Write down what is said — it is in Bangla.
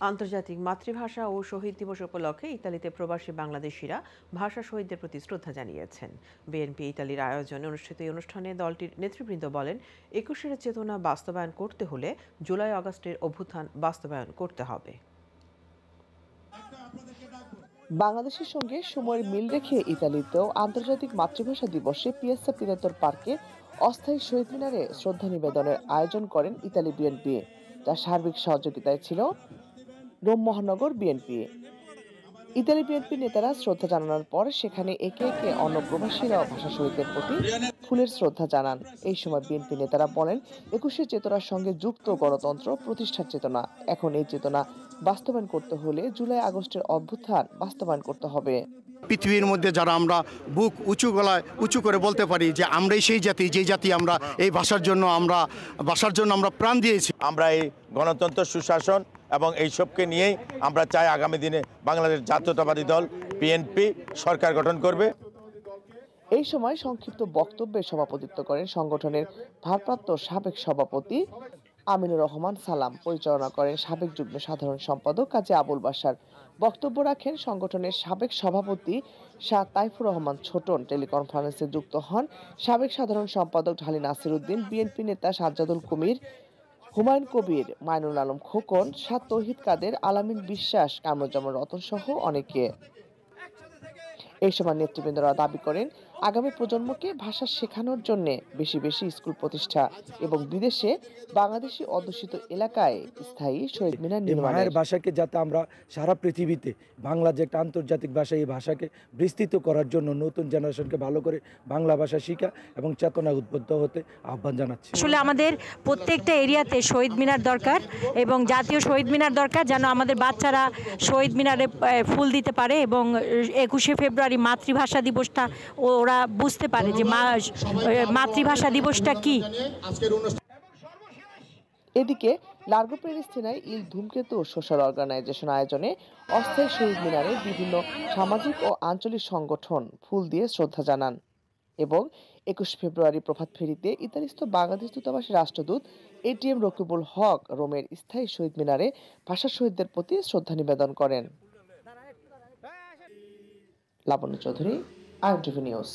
আন্তর্জাতিক মাতৃভাষা ও শহীদ দিবস উপলক্ষে ইতালিতে প্রবাসী বাংলাদেশিরা ভাষা শহীদদের প্রতি শ্রদ্ধা জানিয়েছেন। বিএনপি ইতালির আয়োজনে অনুষ্ঠিত এই অনুষ্ঠানে দলটির নেতৃবৃন্দ বলেন, একুশের চেতনা বাস্তবায়ন করতে হলে জুলাই আগস্টের অভ্যুত্থান বাস্তবায়ন করতে হবে। বাংলাদেশের সঙ্গে সময়ের মিল রেখে ইতালিতেও আন্তর্জাতিক মাতৃভাষা দিবসে পিয়াসা পিরাতোর পার্কে অস্থায়ী শহীদ মিনারে শ্রদ্ধা নিবেদনের আয়োজন করেন ইতালি বিএনপি, যার সার্বিক সহযোগিতায় ছিল রোম মহানগর বিএনপি। ইতালি বিএনপি নেতারা শ্রদ্ধা জানানোর পর সেখানে একে একে অন্য প্রবাসীরাও ভাষা শহীদদের প্রতি ফুলের শ্রদ্ধা জানান। এই সময় বিএনপি নেতারা বলেন, একুশের চেতনার সঙ্গে যুক্ত গণতন্ত্র প্রতিষ্ঠার চেতনা। এখন এই চেতনা বাস্তবায়ন করতে হলে জুলাই আগস্টের অভ্যুত্থান বাস্তবায়ন করতে হবে। পৃথিবীর মধ্যে যারা আমরা বুক উঁচু গলায় উঁচু করে বলতে পারি যে আমরাই সেই জাতি, যেই জাতি আমরা এই ভাষার জন্য আমরা প্রাণ দিয়েছি। আমরা এই গণতন্ত্র, সুশাসন এবং এইসবকে নিয়েই আমরা চাই আগামী দিনে বাংলাদেশ জাতীয়তাবাদী দল বিএনপি সরকার গঠন করবে। এই সময় সংক্ষিপ্ত বক্তব্যে সভাপতিত্ব করেন সংগঠনের ভারপ্রাপ্ত সাবেক সভাপতি আমিনুর রহমান সালাম। পরিচালনা করেন সাবেক যুগ্ম সাধারণ সম্পাদক কাজী আবুল বাশার। বক্তব্য রাখেন সংগঠনের সাবেক সভাপতি শাহ তাইফুর রহমান ছোটন। টেলিকনফারেন্সে যুক্ত হন সাবেক সাধারণ সম্পাদক ঢালী নাসির উদ্দিন, বিএনপি নেতা সাজ্জাদুল কুমির, হুমায়ুন কবির, মাইনুল আলম খোকন, শাহ তৌহিদ কাদের, আলামিন বিশ্বাস, কামরুজ্জামান রতন সহ অনেকে। এই সময় নেতৃবৃন্দরা দাবি করেন, আগামী প্রজন্মকে ভাষা শেখানোর জন্য বেশি বেশি স্কুল প্রতিষ্ঠা এবং বিদেশে বাংলাদেশি অধ্যুষিত এলাকায় স্থায়ী শহীদ মিনার নির্মাণের ভাষাকে যাতে আমরা সারা পৃথিবীতে বাংলা যে একটা আন্তর্জাতিক ভাষা, এই ভাষাকে বিস্তৃত করার জন্য নতুন জেনারেশনকে ভালো করে বাংলা ভাষা শিখা এবং চেতনা উদ্বুদ্ধ হতে আহ্বান জানাচ্ছি। আসলে আমাদের প্রত্যেকটা এরিয়াতে শহীদ মিনার দরকার এবং জাতীয় শহীদ মিনার দরকার, যেন আমাদের বাচ্চারা শহীদ মিনারে ফুল দিতে পারে এবং 21শে ফেব্রুয়ারি মাতৃভাষা দিবসটা ওরা বুঝতে পারে যে মাতৃভাষা দিবসটা কি। এদিকে লার্গো প্যালেস্টিনায় ইল ধূমকেতু সোশ্যাল অর্গানাইজেশন আয়োজনে অস্থায়ী শহীদ মিনারে বিভিন্ন সামাজিক ও আঞ্চলিক সংগঠন ফুল দিয়ে শ্রদ্ধা জানান এবং 21 ফেব্রুয়ারি প্রভাত ফেরিতে ইতালিস্থ বাংলাদেশ দূতাবাসের রাষ্ট্রদূত এটিএম রকিবুল হক রোমের স্থায়ী শহীদ মিনারে ভাষা শহীদদের প্রতি শ্রদ্ধা নিবেদন করেন। লাবণ্য চৌধুরী, IMTV নিউজ।